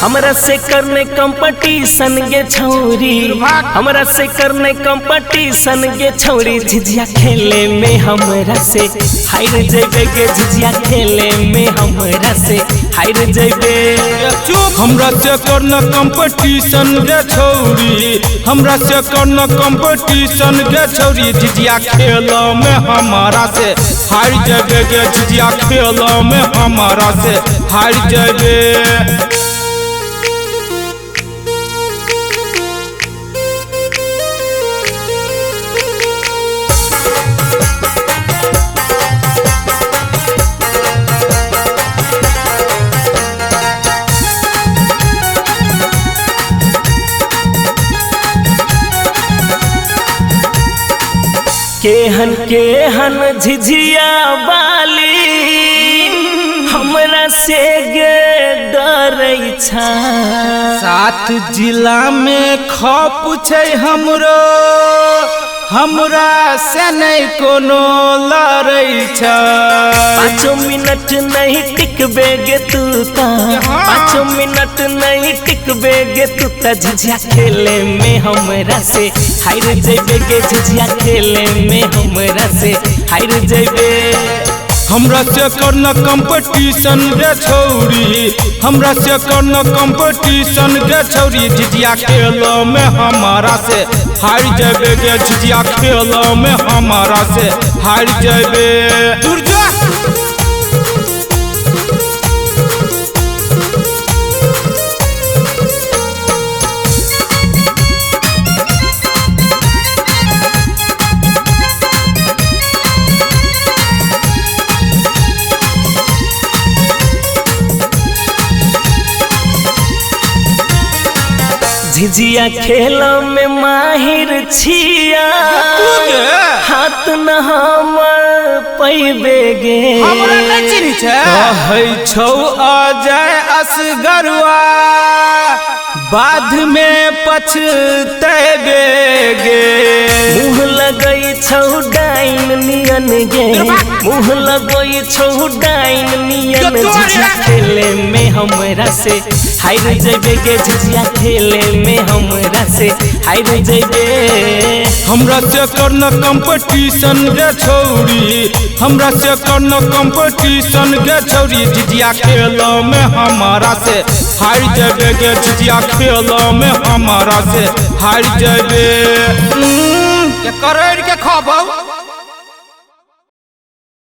हमरा से करने कंपटीशन गे छौरी, हमरा से करने कंपटीशन गे छौरी। झिझिया खेले में हमरा से हार जेबे गे, झिझिया खेले में हमरा से हार जेबे। हमरा से करना कंपटीशन गे छौरी, हमरा से करना कंपटीशन गे छौरी। झिझिया खेल में हमारा से हार जेबे गे, झिझिया खेल में हमारा से हार जेबे। केहन केहन झिझिया बाली हमरा से गे डरै छा। 7 जिला में खप छै हमरो, हमरा से नहीं कोनो लड़ै छ। 5 मिनट नहीं टिकबे गे तू ता, 5 मिनट नहीं टिकबे गे तू ता। झिझिया खेले में हमरा से हार जेबे गे, झिझिया खेले में हमरा से हार जेबे। हमरा से करना कंपटीशन गे छौरी, हमरा से करना कंपटीशन गे छौरी। झिझिया खेल में हमारा से हार जेबे गे, झिझिया खेल में हमारा से हार जेबे। दुर्जा झिझिया खेल में माहिर छिया, हाथ न हमर पैबे गे। कहै छौ अजय असगरुआ, बाद में पछतैबे गे। मुँह लगै छौ डाइन नियन गे, मुँह लगै छौ डाइन नियन। झिझिया खेले में हमरा से हार जेबे गे, झिझिया खेले में हमरा से हार जेबे। हमरा से करना कंपटीशन गे छौरी, हमरा से करना कंपटीशन गे छौरी। झिझिया खेल में हमारा से हार जेबे गे, झिझिया खेल में हमारा से हार जेबे। के करैर के खबौ।